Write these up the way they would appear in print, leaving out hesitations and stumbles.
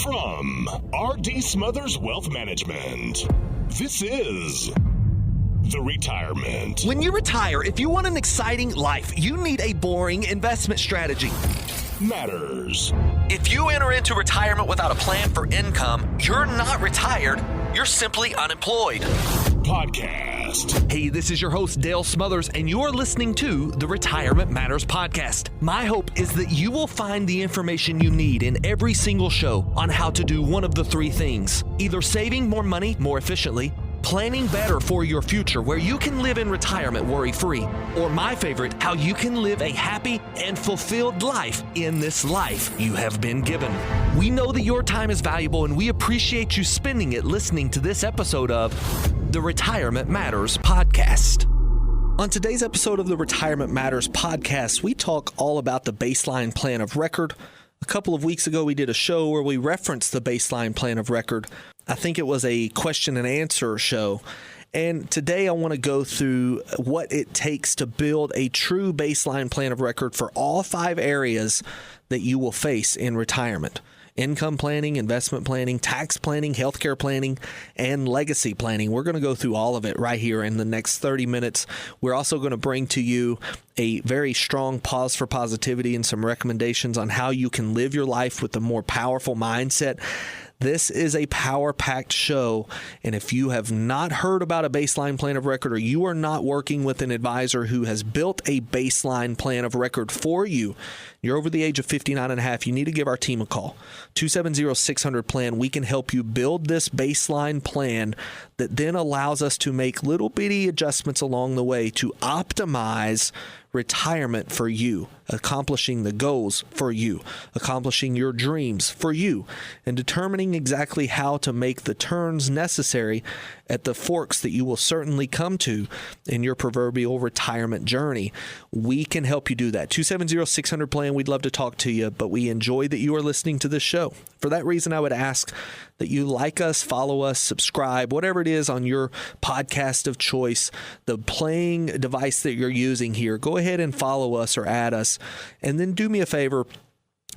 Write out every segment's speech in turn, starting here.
From R.D. Smothers Wealth Management, this is The Retirement. When you retire, if you want an exciting life, you need a boring investment strategy. Matters. If you enter into retirement without a plan for income, you're not retired, you're simply unemployed. Podcast. Hey, this is your host, Dale Smothers, and you're listening to the Retirement Matters Podcast. My hope is that you will find the information you need in every single show on how to do one of the three things: either saving more money more efficiently, planning better for your future where you can live in retirement worry-free, or my favorite, how you can live a happy and fulfilled life in this life you have been given. We know that your time is valuable and we appreciate you spending it listening to this episode of the Retirement Matters Podcast. On today's episode of the Retirement Matters Podcast, we talk all about the baseline plan of record. A couple of weeks ago, we did a show where we referenced the baseline plan of record. I think it was a question and answer show. And today I want to go through what it takes to build a true baseline plan of record for all 5 areas that you will face in retirement: income planning, investment planning, tax planning, healthcare planning, and legacy planning. We're going to go through all of it right here in the next 30 minutes. We're also going to bring to you a very strong pause for positivity and some recommendations on how you can live your life with a more powerful mindset. This is a power-packed show, and if you have not heard about a baseline plan of record, or you are not working with an advisor who has built a baseline plan of record for you, you're over the age of 59 and a half, you need to give our team a call. 270-600-PLAN. We can help you build this baseline plan that then allows us to make little bitty adjustments along the way to optimize retirement for you, accomplishing the goals for you, accomplishing your dreams for you, and determining exactly how to make the turns necessary at the forks that you will certainly come to in your proverbial retirement journey. We can help you do that. 270-600-PLAN. We'd love to talk to you, but we enjoy that you are listening to this show. For that reason, I would ask that you like us, follow us, subscribe, whatever it is on your podcast of choice, the playing device that you're using here. Go ahead and follow us or add us. And then do me a favor,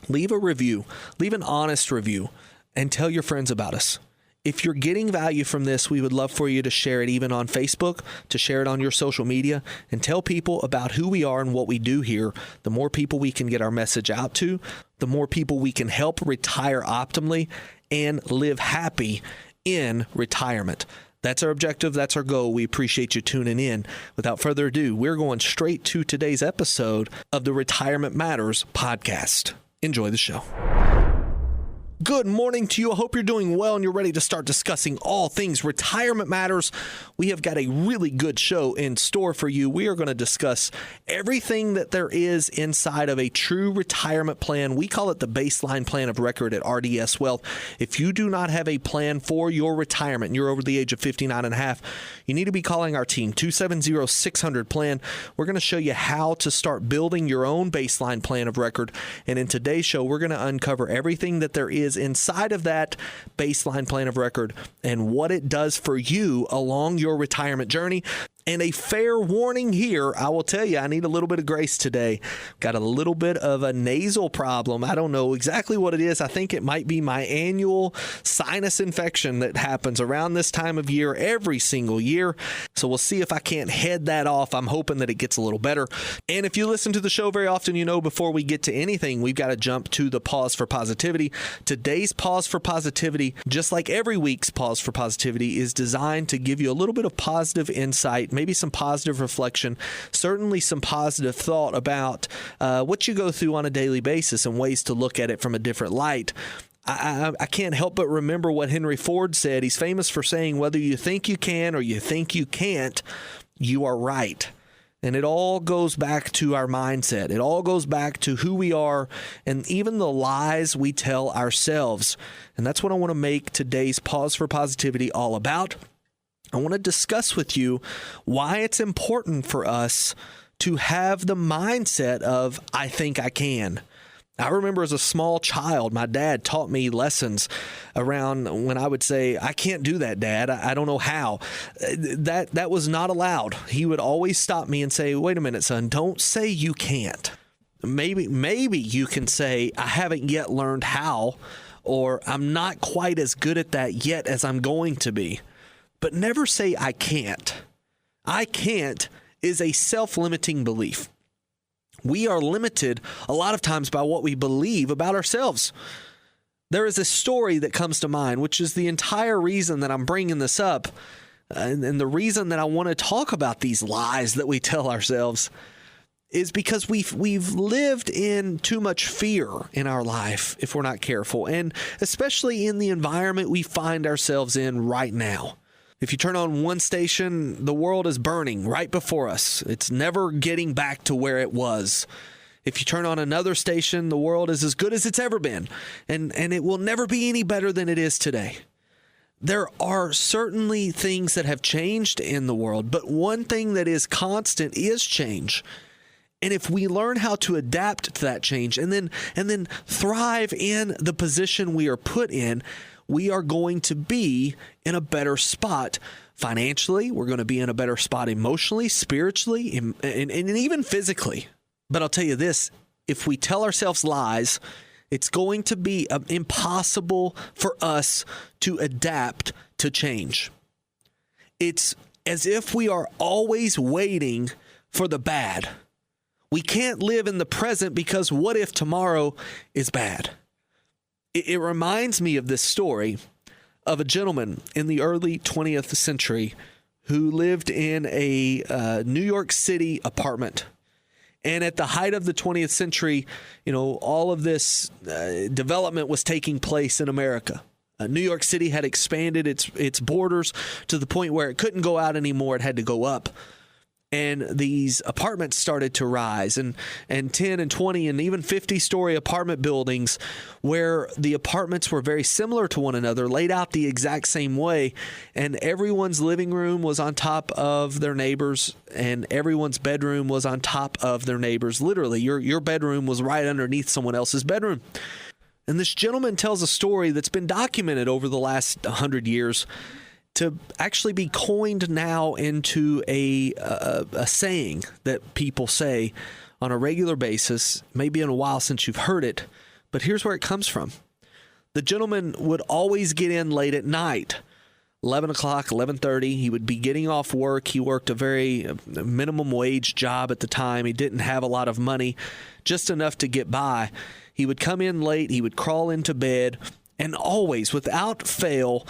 leave a review, leave an honest review, and tell your friends about us. If you're getting value from this, we would love for you to share it even on Facebook, to share it on your social media, and tell people about who we are and what we do here. The more people we can get our message out to, the more people we can help retire optimally and live happy in retirement. That's our objective. That's our goal. We appreciate you tuning in. Without further ado, we're going straight to today's episode of the Retirement Matters Podcast. Enjoy the show. Good morning to you. I hope you're doing well and you're ready to start discussing all things retirement matters. We have got a really good show in store for you. We are going to discuss everything that there is inside of a true retirement plan. We call it the baseline plan of record at RDS Wealth. If you do not have a plan for your retirement and you're over the age of 59 and a half, you need to be calling our team, 270-600-PLAN. We're going to show you how to start building your own baseline plan of record. And in today's show, we're going to uncover everything that there is inside of that baseline plan of record and what it does for you along your retirement journey. And a fair warning here, I will tell you, I need a little bit of grace today. Got a little bit of a nasal problem. I don't know exactly what it is. I think it might be my annual sinus infection that happens around this time of year every single year. So we'll see if I can't head that off. I'm hoping that it gets a little better. And if you listen to the show very often, you know before we get to anything, we've got to jump to the pause for positivity. Today's pause for positivity, just like every week's pause for positivity, is designed to give you a little bit of positive insight, maybe some positive reflection, certainly some positive thought about what you go through on a daily basis and ways to look at it from a different light. I can't help but remember what Henry Ford said. He's famous for saying, whether you think you can or you think you can't, you are right. And it all goes back to our mindset. It all goes back to who we are and even the lies we tell ourselves. And that's what I want to make today's Pause for Positivity all about. I want to discuss with you why it's important for us to have the mindset of, I think I can. I remember as a small child, my dad taught me lessons around when I would say, I can't do that, Dad. I don't know how. That was not allowed. He would always stop me and say, wait a minute, son, don't say you can't. Maybe you can say, I haven't yet learned how, or I'm not quite as good at that yet as I'm going to be. But never say I can't. I can't is a self-limiting belief. We are limited a lot of times by what we believe about ourselves. There is a story that comes to mind, which is the entire reason that I'm bringing this up, and the reason that I want to talk about these lies that we tell ourselves is because we've lived in too much fear in our life if we're not careful, and especially in the environment we find ourselves in right now. If you turn on one station, the world is burning right before us. It's never getting back to where it was. If you turn on another station, the world is as good as it's ever been, and it will never be any better than it is today. There are certainly things that have changed in the world, but one thing that is constant is change. And if we learn how to adapt to that change and then thrive in the position we are put in, we are going to be in a better spot financially. We're going to be in a better spot emotionally, spiritually, and even physically. But I'll tell you this, if we tell ourselves lies, it's going to be impossible for us to adapt to change. It's as if we are always waiting for the bad. We can't live in the present because what if tomorrow is bad? It reminds me of this story of a gentleman in the early 20th century who lived in a New York City apartment. And at the height of the 20th century, all of this development was taking place in America. New York City had expanded its borders to the point where it couldn't go out anymore. It had to go up. And these apartments started to rise, and 10 and 20 and even 50-story apartment buildings where the apartments were very similar to one another, laid out the exact same way, and everyone's living room was on top of their neighbors, and everyone's bedroom was on top of their neighbors. Literally, your bedroom was right underneath someone else's bedroom. And this gentleman tells a story that's been documented over the last 100 years to actually be coined now into a saying that people say on a regular basis. Maybe in a while since you've heard it, but here's where it comes from. The gentleman would always get in late at night, 11 o'clock, 11:30. He would be getting off work. He worked a very minimum wage job at the time. He didn't have a lot of money, just enough to get by. He would come in late. He would crawl into bed, and always, without fail,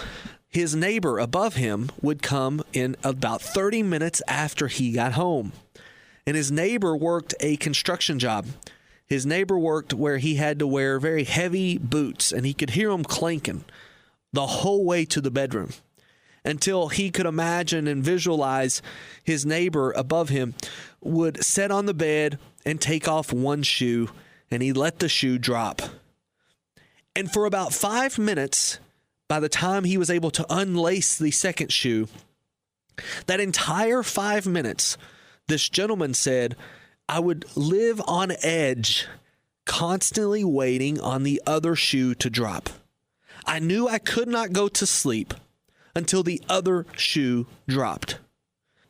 his neighbor above him would come in about 30 minutes after he got home. And his neighbor worked a construction job. His neighbor worked where he had to wear very heavy boots, and he could hear them clanking the whole way to the bedroom until he could imagine and visualize his neighbor above him would sit on the bed and take off one shoe, and he'd let the shoe drop. And for about 5 minutes, by the time he was able to unlace the second shoe, that entire 5 minutes, this gentleman said, I would live on edge, constantly waiting on the other shoe to drop. I knew I could not go to sleep until the other shoe dropped.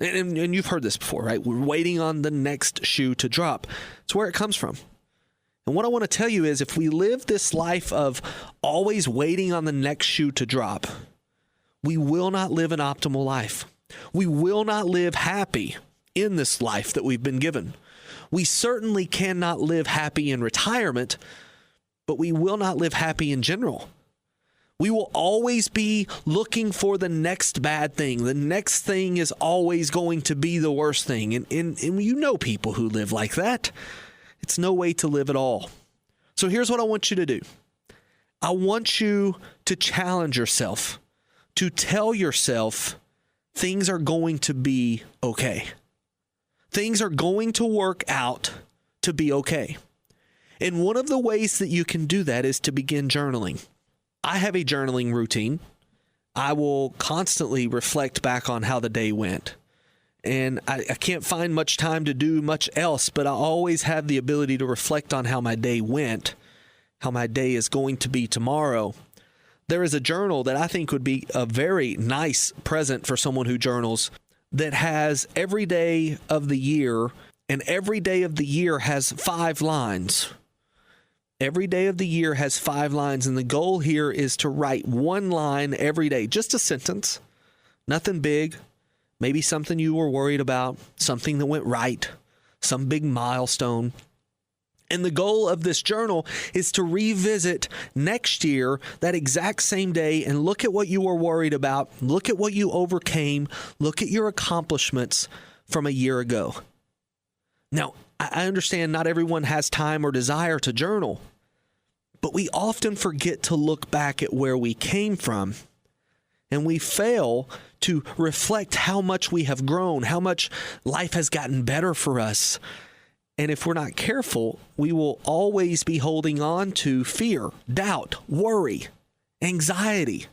And you've heard this before, right? We're waiting on the next shoe to drop. It's where it comes from. And what I want to tell you is if we live this life of always waiting on the next shoe to drop, we will not live an optimal life. We will not live happy in this life that we've been given. We certainly cannot live happy in retirement, but we will not live happy in general. We will always be looking for the next bad thing. The next thing is always going to be the worst thing. And you know people who live like that. It's no way to live at all. So here's what I want you to do. I want you to challenge yourself, to tell yourself things are going to be okay. Things are going to work out to be okay. And one of the ways that you can do that is to begin journaling. I have a journaling routine. I will constantly reflect back on how the day went. And I can't find much time to do much else, but I always have the ability to reflect on how my day went, how my day is going to be tomorrow. There is a journal that I think would be a very nice present for someone who journals that has every day of the year, and every day of the year has 5 lines. Every day of the year has 5 lines, and the goal here is to write 1 line every day, just a sentence, nothing big, maybe something you were worried about, something that went right, some big milestone. And the goal of this journal is to revisit next year that exact same day and look at what you were worried about, look at what you overcame, look at your accomplishments from a year ago. Now, I understand not everyone has time or desire to journal, but we often forget to look back at where we came from, and we fail to reflect how much we have grown, how much life has gotten better for us. And if we're not careful, we will always be holding on to fear, doubt, worry, anxiety,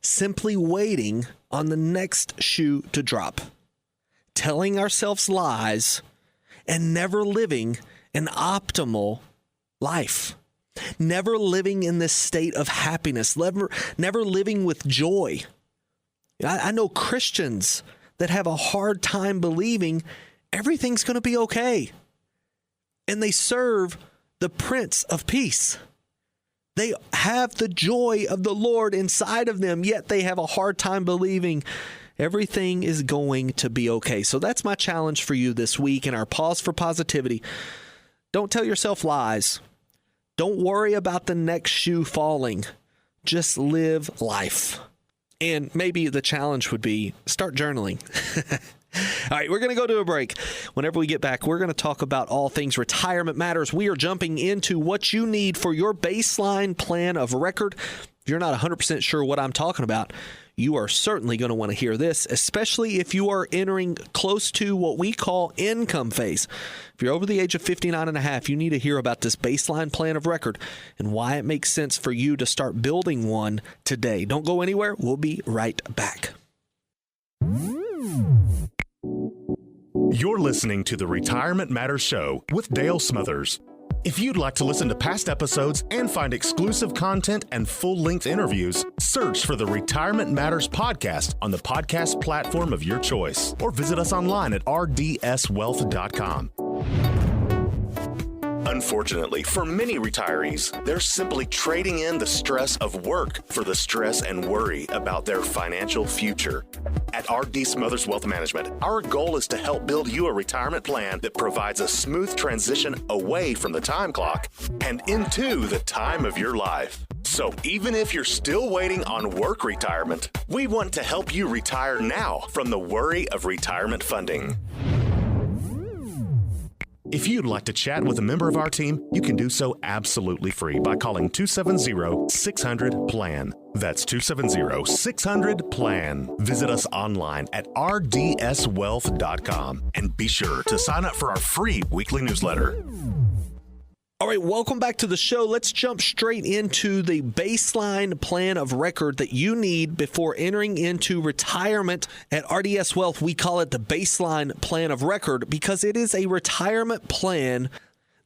simply waiting on the next shoe to drop, telling ourselves lies, and never living an optimal life, never living in this state of happiness, never living with joy. I know Christians that have a hard time believing everything's going to be okay. And they serve the Prince of Peace. They have the joy of the Lord inside of them, yet they have a hard time believing everything is going to be okay. So that's my challenge for you this week in our Pause for Positivity. Don't tell yourself lies. Don't worry about the next shoe falling. Just live life. And maybe the challenge would be start journaling. All right, we're going to go to a break. Whenever we get back, we're going to talk about all things retirement matters. We are jumping into what you need for your baseline plan of record. If you're not 100% sure what I'm talking about, you are certainly going to want to hear this, especially if you are entering close to what we call income phase. If you're over the age of 59 and a half, you need to hear about this baseline plan of record and why it makes sense for you to start building one today. Don't go anywhere. We'll be right back. You're listening to the Retirement Matters Show with Dale Smothers. If you'd like to listen to past episodes and find exclusive content and full-length interviews, search for the Retirement Matters podcast on the podcast platform of your choice, or visit us online at rdswealth.com. Unfortunately, for many retirees, they're simply trading in the stress of work for the stress and worry about their financial future. At RD Smothers Wealth Management, our goal is to help build you a retirement plan that provides a smooth transition away from the time clock and into the time of your life. So even if you're still waiting on work retirement, we want to help you retire now from the worry of retirement funding. If you'd like to chat with a member of our team, you can do so absolutely free by calling 270-600-PLAN. That's 270-600-PLAN. Visit us online at rdswealth.com and be sure to sign up for our free weekly newsletter. All right, welcome back to the show. Let's jump straight into the baseline plan of record that you need before entering into retirement. At RDS Wealth, we call it the baseline plan of record because it is a retirement plan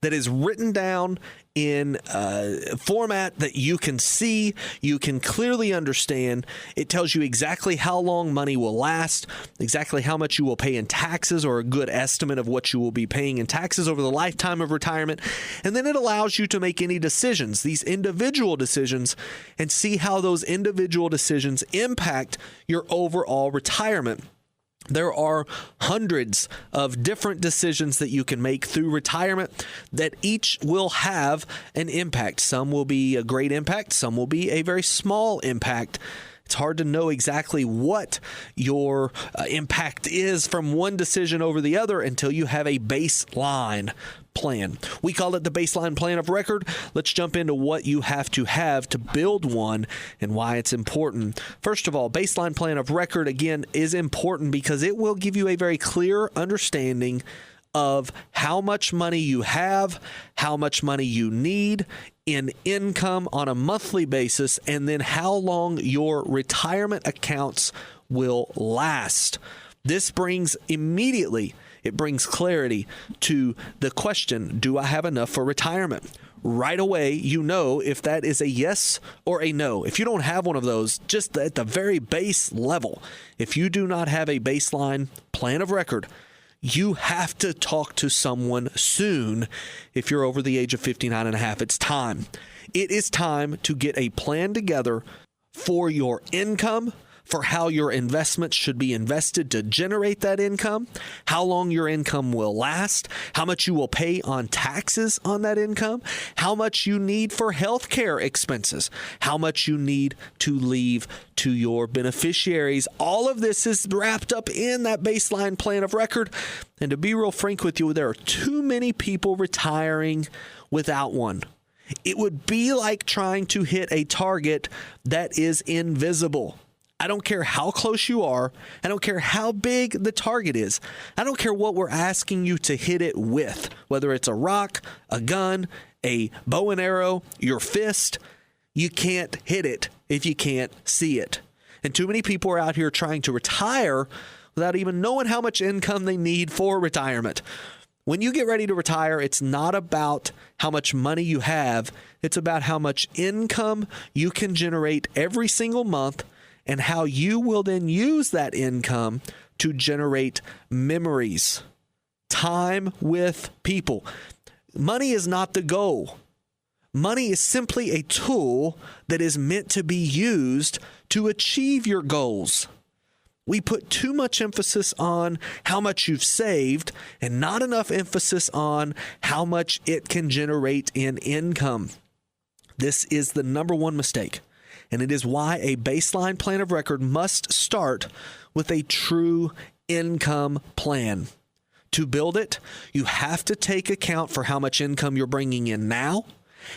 that is written down in a format that you can see, you can clearly understand. It tells you exactly how long money will last, exactly how much you will pay in taxes, or a good estimate of what you will be paying in taxes over the lifetime of retirement. And then it allows you to make any decisions, these individual decisions, and see how those individual decisions impact your overall retirement. There are hundreds of different decisions that you can make through retirement that each will have an impact. Some will be a great impact. Some will be a very small impact. It's hard to know exactly what your impact is from one decision over the other until you have a baseline plan. We call it the baseline plan of record. Let's jump into what you have to build one and why it's important. First of all, baseline plan of record, again, is important because it will give you a very clear understanding of how much money you have, how much money you need in income on a monthly basis, and then how long your retirement accounts will last. This brings clarity to the question, do I have enough for retirement? Right away, you know if that is a yes or a no. If you don't have one of those, just at the very base level, if you do not have a baseline plan of record, You have to talk to someone soon if you're over the age of 59 and a half. It's time. It is time to get a plan together for your income, for how your investments should be invested to generate that income, how long your income will last, how much you will pay on taxes on that income, how much you need for health care expenses, how much you need to leave to your beneficiaries. All of this is wrapped up in that baseline plan of record. And to be real frank with you, there are too many people retiring without one. It would be like trying to hit a target that is invisible. I don't care how close you are. I don't care how big the target is. I don't care what we're asking you to hit it with, whether it's a rock, a gun, a bow and arrow, your fist. You can't hit it if you can't see it. And too many people are out here trying to retire without even knowing how much income they need for retirement. When you get ready to retire, it's not about how much money you have. It's about how much income you can generate every single month, and how you will then use that income to generate memories, time with people. Money is not the goal. Money is simply a tool that is meant to be used to achieve your goals. We put too much emphasis on how much you've saved and not enough emphasis on how much it can generate in income. This is the number one mistake. And it is why a baseline plan of record must start with a true income plan. To build it, you have to take account for how much income you're bringing in now,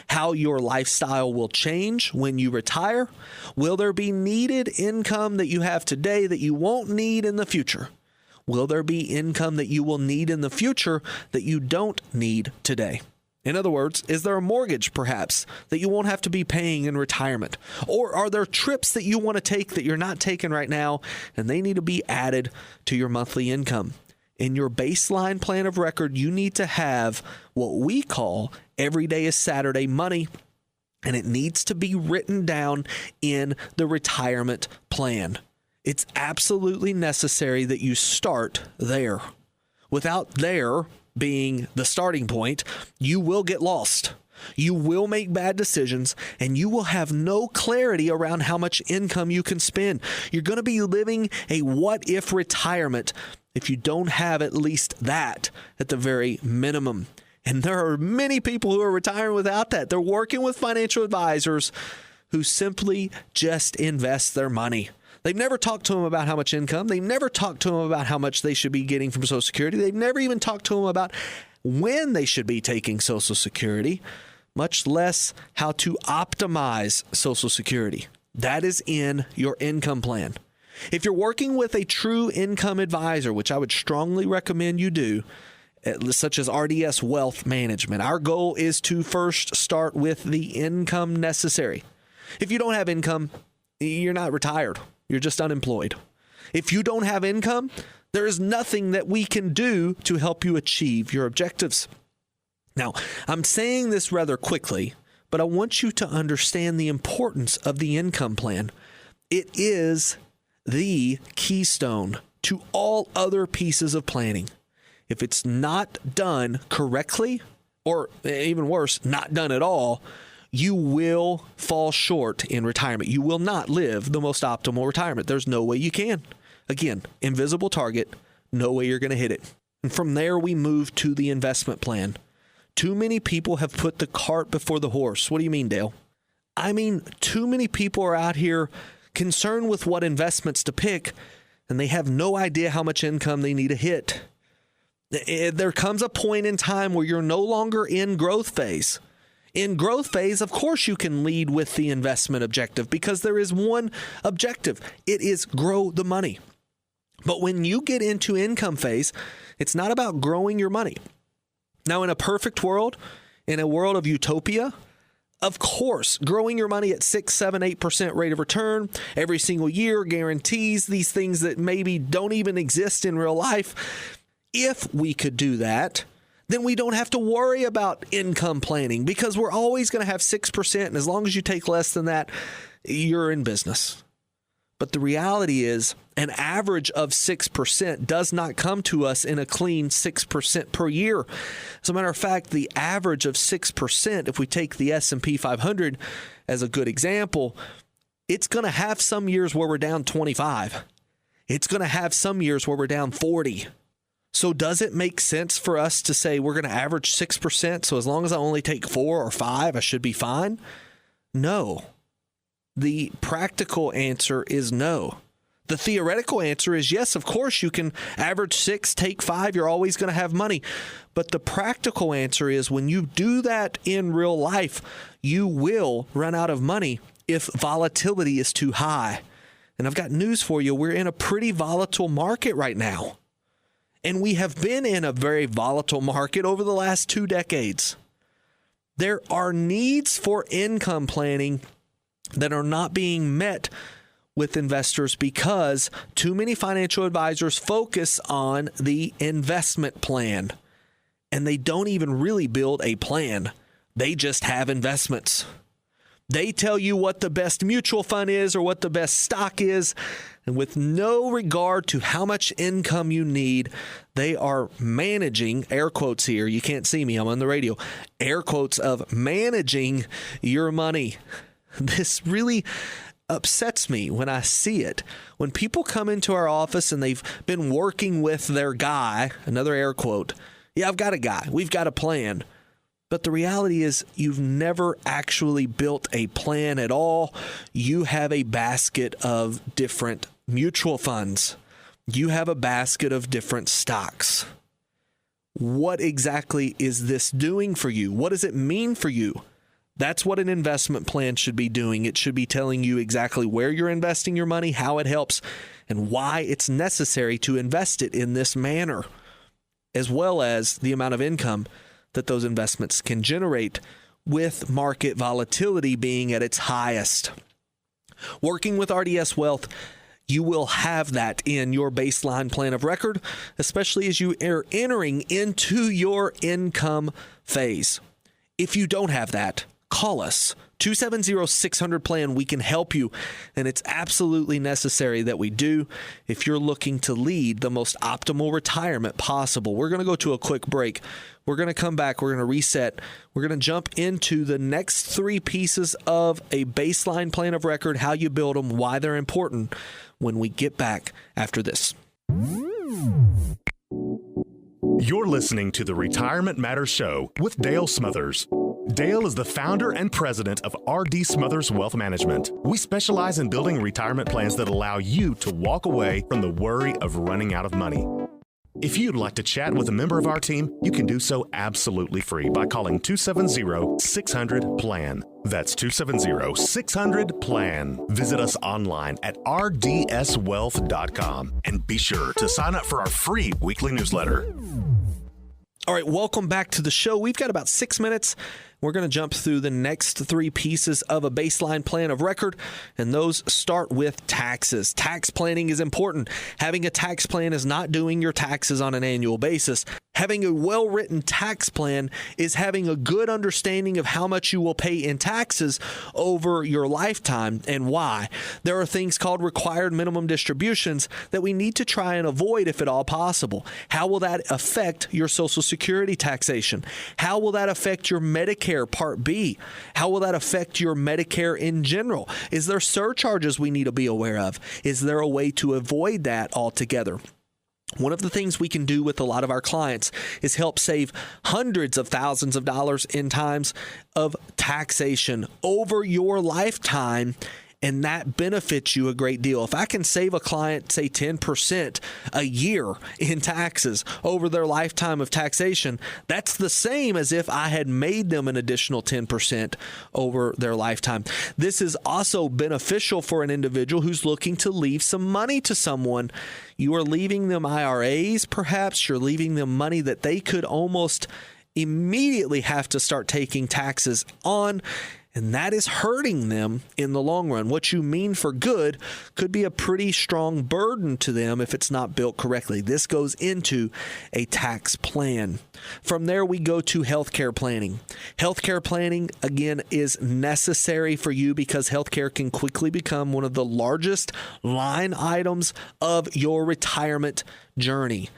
how your lifestyle will change when you retire. Will there be needed income that you have today that you won't need in the future? Will there be income that you will need in the future that you don't need today? In other words, is there a mortgage, perhaps, that you won't have to be paying in retirement? Or are there trips that you want to take that you're not taking right now, and they need to be added to your monthly income? In your baseline plan of record, you need to have what we call every day is Saturday money, and it needs to be written down in the retirement plan. It's absolutely necessary that you start there. Without there being the starting point, you will get lost. You will make bad decisions, and you will have no clarity around how much income you can spend. You're going to be living a what-if retirement if you don't have at least that at the very minimum. And there are many people who are retiring without that. They're working with financial advisors who simply just invest their money. They've never talked to them about how much income. They've never talked to them about how much they should be getting from Social Security. They've never even talked to them about when they should be taking Social Security, much less how to optimize Social Security. That is in your income plan. If you're working with a true income advisor, which I would strongly recommend you do, such as RDS Wealth Management, our goal is to first start with the income necessary. If you don't have income, you're not retired. You're just unemployed. If you don't have income, there is nothing that we can do to help you achieve your objectives. Now, I'm saying this rather quickly, but I want you to understand the importance of the income plan. It is the keystone to all other pieces of planning. If it's not done correctly, or even worse, not done at all, you will fall short in retirement. You will not live the most optimal retirement. There's no way you can. Again, invisible target, no way you're going to hit it. And from there, we move to the investment plan. Too many people have put the cart before the horse. What do you mean, Dale? I mean, too many people are out here concerned with what investments to pick, and they have no idea how much income they need to hit. There comes a point in time where you're no longer in growth phase. In growth phase, of course, you can lead with the investment objective because there is one objective. It is grow the money. But when you get into income phase, it's not about growing your money. Now, in a perfect world, in a world of utopia, of course, growing your money at 6, 7, 8% rate of return every single year guarantees these things that maybe don't even exist in real life. If we could do that, then we don't have to worry about income planning because we're always going to have 6%. And as long as you take less than that, you're in business. But the reality is An average of 6% does not come to us in a clean 6% per year. As a matter of fact, the average of 6%, if we take the S&P 500 as a good example, it's going to have some years where we're down 25. It's going to have some years where we're down 40. So does it make sense for us to say we're going to average 6%, so as long as I only take 4 or 5, I should be fine? No. The practical answer is no. The theoretical answer is yes, of course, you can average 6, take 5, you're always going to have money. But the practical answer is when you do that in real life, you will run out of money if volatility is too high. And I've got news for you. We're in a pretty volatile market right now. And we have been in a very volatile market over the last 2 decades. There are needs for income planning that are not being met with investors because too many financial advisors focus on the investment plan. And they don't even really build a plan. They just have investments. They tell you what the best mutual fund is or what the best stock is, and with no regard to how much income you need, they are managing, air quotes here, you can't see me, I'm on the radio, air quotes of managing your money. This really upsets me when I see it. When people come into our office and they've been working with their guy, another air quote, yeah, I've got a guy, we've got a plan. But the reality is you've never actually built a plan at all. You have a basket of different mutual funds. You have a basket of different stocks. What exactly is this doing for you? What does it mean for you? That's what an investment plan should be doing. It should be telling you exactly where you're investing your money, how it helps, and why it's necessary to invest it in this manner, as well as the amount of income that those investments can generate with market volatility being at its highest. Working with RDS Wealth, you will have that in your baseline plan of record, especially as you are entering into your income phase. If you don't have that, call us. 270-600-PLAN. We can help you, and it's absolutely necessary that we do if you're looking to lead the most optimal retirement possible. We're going to go to a quick break. We're going to come back. We're going to reset. We're going to jump into the next 3 pieces of a baseline plan of record, how you build them, why they're important, when we get back after this. You're listening to the Retirement Matters Show with Dale Smothers. Dale is the founder and president of R.D. Smothers Wealth Management. We specialize in building retirement plans that allow you to walk away from the worry of running out of money. If you'd like to chat with a member of our team, you can do so absolutely free by calling 270-600-PLAN. That's 270-600-PLAN. Visit us online at rdswealth.com and be sure to sign up for our free weekly newsletter. All right, welcome back to the show. We've got about 6 minutes. We're going to jump through the next 3 pieces of a baseline plan of record, and those start with taxes. Tax planning is important. Having a tax plan is not doing your taxes on an annual basis. Having a well-written tax plan is having a good understanding of how much you will pay in taxes over your lifetime and why. There are things called required minimum distributions that we need to try and avoid if at all possible. How will that affect your Social Security taxation? How will that affect your Medicare Part B? How will that affect your Medicare in general? Is there surcharges we need to be aware of? Is there a way to avoid that altogether? One of the things we can do with a lot of our clients is help save hundreds of thousands of dollars in times of taxation over your lifetime, and that benefits you a great deal. If I can save a client, say 10% a year in taxes over their lifetime of taxation, that's the same as if I had made them an additional 10% over their lifetime. This is also beneficial for an individual who's looking to leave some money to someone. You are leaving them IRAs, perhaps. You're leaving them money that they could almost immediately have to start taking taxes on. And that is hurting them in the long run. What you mean for good could be a pretty strong burden to them if it's not built correctly. This goes into a tax plan. From there, we go to healthcare planning. Healthcare planning, again, is necessary for you because healthcare can quickly become one of the largest line items of your retirement journey.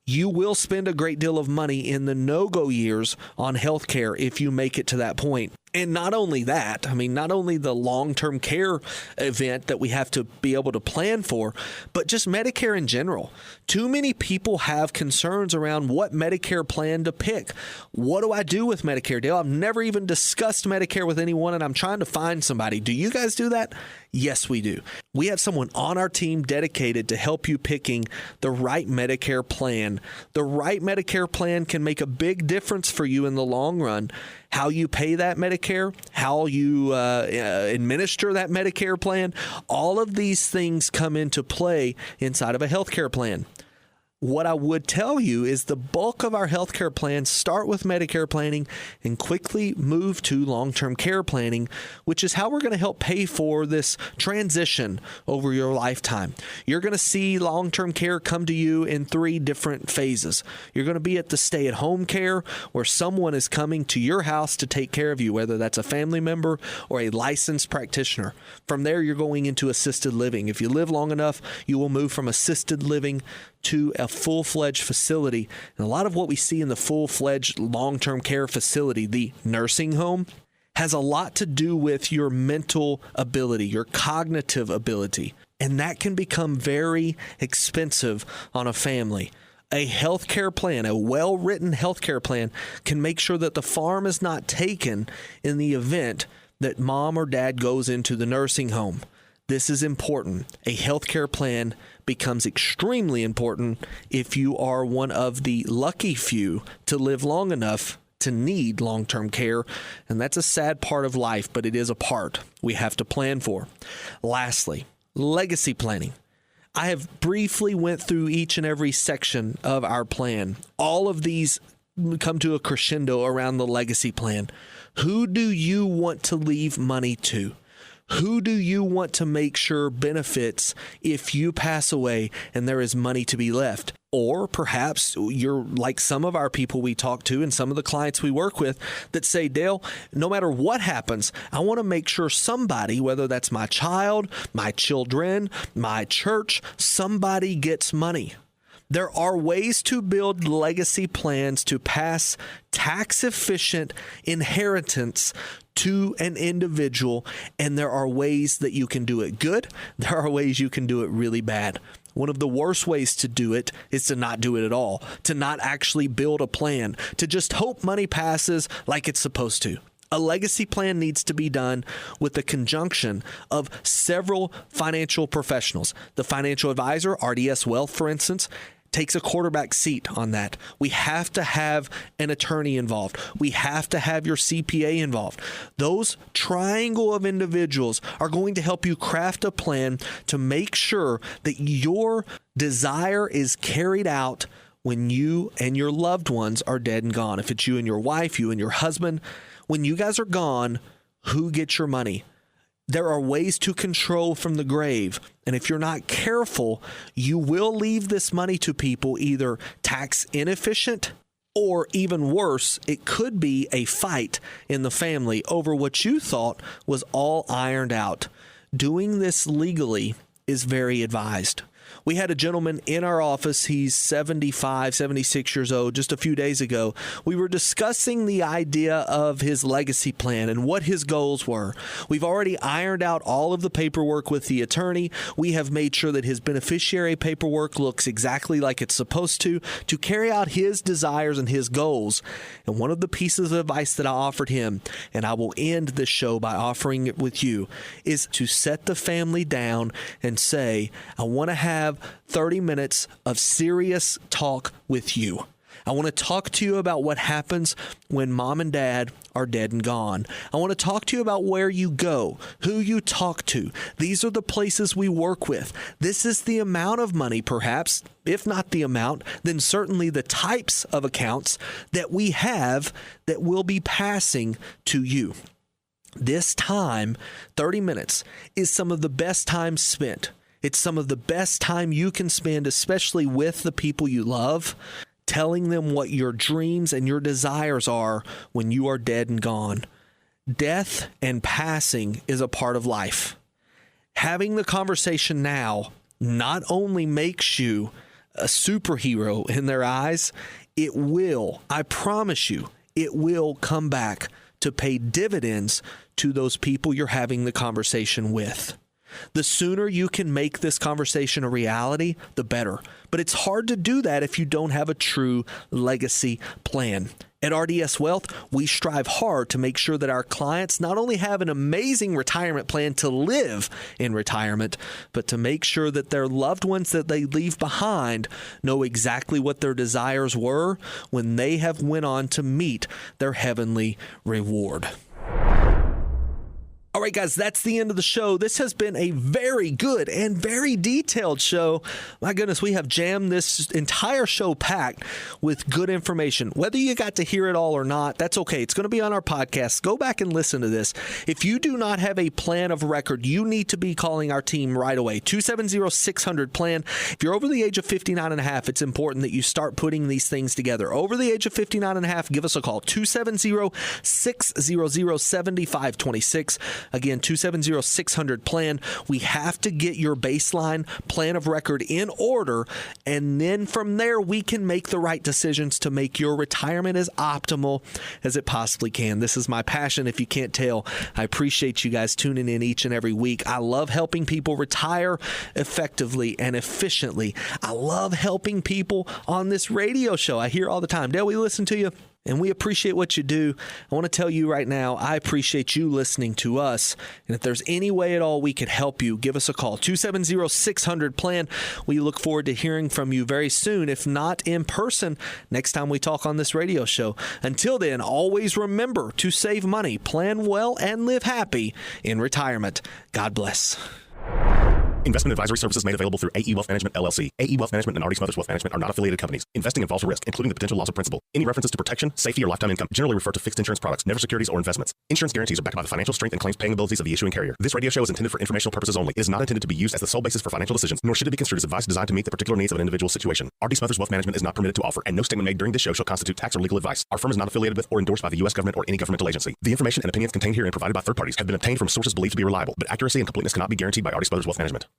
You will spend a great deal of money in the no-go years on healthcare if you make it to that point. And not only that, not only the long-term care event that we have to be able to plan for, but just Medicare in general. Too many people have concerns around what Medicare plan to pick. What do I do with Medicare, Dale? I've never even discussed Medicare with anyone, and I'm trying to find somebody. Do you guys do that? Yes, we do. We have someone on our team dedicated to help you picking the right Medicare plan. The right Medicare plan can make a big difference for you in the long run. How you pay that Medicare, how you administer that Medicare plan, all of these things come into play inside of a healthcare plan. What I would tell you is the bulk of our healthcare plans start with Medicare planning and quickly move to long-term care planning, which is how we're going to help pay for this transition over your lifetime. You're going to see long-term care come to you in 3 different phases. You're going to be at the stay-at-home care where someone is coming to your house to take care of you, whether that's a family member or a licensed practitioner. From there, you're going into assisted living. If you live long enough, you will move from assisted living to a full-fledged facility. And a lot of what we see in the full-fledged long-term care facility, the nursing home, has a lot to do with your mental ability, your cognitive ability. And that can become very expensive on a family. A healthcare plan, a well-written healthcare plan, can make sure that the farm is not taken in the event that mom or dad goes into the nursing home. This is important. A healthcare plan becomes extremely important if you are one of the lucky few to live long enough to need long-term care. And that's a sad part of life, but it is a part we have to plan for. Lastly, legacy planning. I have briefly went through each and every section of our plan. All of these come to a crescendo around the legacy plan. Who do you want to leave money to? Who do you want to make sure benefits if you pass away and there is money to be left? Or perhaps you're like some of our people we talk to and some of the clients we work with that say, Dale, no matter what happens, I want to make sure somebody, whether that's my child, my children, my church, somebody gets money. There are ways to build legacy plans to pass tax-efficient inheritance to an individual, and there are ways that you can do it good. There are ways you can do it really bad. One of the worst ways to do it is to not do it at all, to not actually build a plan, to just hope money passes like it's supposed to. A legacy plan needs to be done with the conjunction of several financial professionals. The financial advisor, RDS Wealth, for instance, takes a quarterback seat on that. We have to have an attorney involved. We have to have your CPA involved. Those triangle of individuals are going to help you craft a plan to make sure that your desire is carried out when you and your loved ones are dead and gone. If it's you and your wife, you and your husband, when you guys are gone, who gets your money? There are ways to control from the grave. And if you're not careful, you will leave this money to people either tax inefficient or even worse, it could be a fight in the family over what you thought was all ironed out. Doing this legally is very advised. We had a gentleman in our office. He's 75, 76 years old. Just a few days ago, we were discussing the idea of his legacy plan and what his goals were. We've already ironed out all of the paperwork with the attorney. We have made sure that his beneficiary paperwork looks exactly like it's supposed to carry out his desires and his goals. And one of the pieces of advice that I offered him, and I will end this show by offering it with you, is to set the family down and say, I want to have 30 minutes of serious talk with you. I want to talk to you about what happens when mom and dad are dead and gone. I want to talk to you about where you go, who you talk to. These are the places we work with. This is the amount of money, perhaps, if not the amount, then certainly the types of accounts that we have that will be passing to you. This time, 30 minutes, is some of the best time spent. It's some of the best time you can spend, especially with the people you love, telling them what your dreams and your desires are when you are dead and gone. Death and passing is a part of life. Having the conversation now not only makes you a superhero in their eyes, it will, I promise you, it will come back to pay dividends to those people you're having the conversation with. The sooner you can make this conversation a reality, the better. But it's hard to do that if you don't have a true legacy plan. At RDS Wealth, we strive hard to make sure that our clients not only have an amazing retirement plan to live in retirement, but to make sure that their loved ones that they leave behind know exactly what their desires were when they have went on to meet their heavenly reward. All right, guys, that's the end of the show. This has been a very good and very detailed show. My goodness, we have jammed this entire show packed with good information. Whether you got to hear it all or not, that's okay. It's going to be on our podcast. Go back and listen to this. If you do not have a plan of record, you need to be calling our team right away. 270-600-PLAN. If you're over the age of 59 and a half, it's important that you start putting these things together. Over the age of 59 and a half, give us a call. 270-600-7526. Again, 270-600-PLAN. We have to get your baseline plan of record in order, and then from there, we can make the right decisions to make your retirement as optimal as it possibly can. This is my passion, if you can't tell. I appreciate you guys tuning in each and every week. I love helping people retire effectively and efficiently. I love helping people on this radio show. I hear all the time, Dale, we listen to you, and we appreciate what you do. I want to tell you right now, I appreciate you listening to us. And if there's any way at all we could help you, give us a call. 270-600-PLAN. We look forward to hearing from you very soon, if not in person, next time we talk on this radio show. Until then, always remember to save money, plan well, and live happy in retirement. God bless. Investment advisory services made available through AE Wealth Management, LLC. AE Wealth Management and RD Smothers Wealth Management are not affiliated companies. Investing involves a risk, including the potential loss of principal. Any references to protection, safety, or lifetime income generally refer to fixed insurance products, never securities or investments. Insurance guarantees are backed by the financial strength and claims paying abilities of the issuing carrier. This radio show is intended for informational purposes only. It is not intended to be used as the sole basis for financial decisions, nor should it be construed as advice designed to meet the particular needs of an individual situation. RD Smothers Wealth Management is not permitted to offer, and no statement made during this show shall constitute tax or legal advice. Our firm is not affiliated with or endorsed by the U.S. government or any governmental agency. The information and opinions contained herein provided by third parties have been obtained from sources believed to be reliable, but accuracy and completeness cannot be guaranteed by RD Smothers Wealth Management.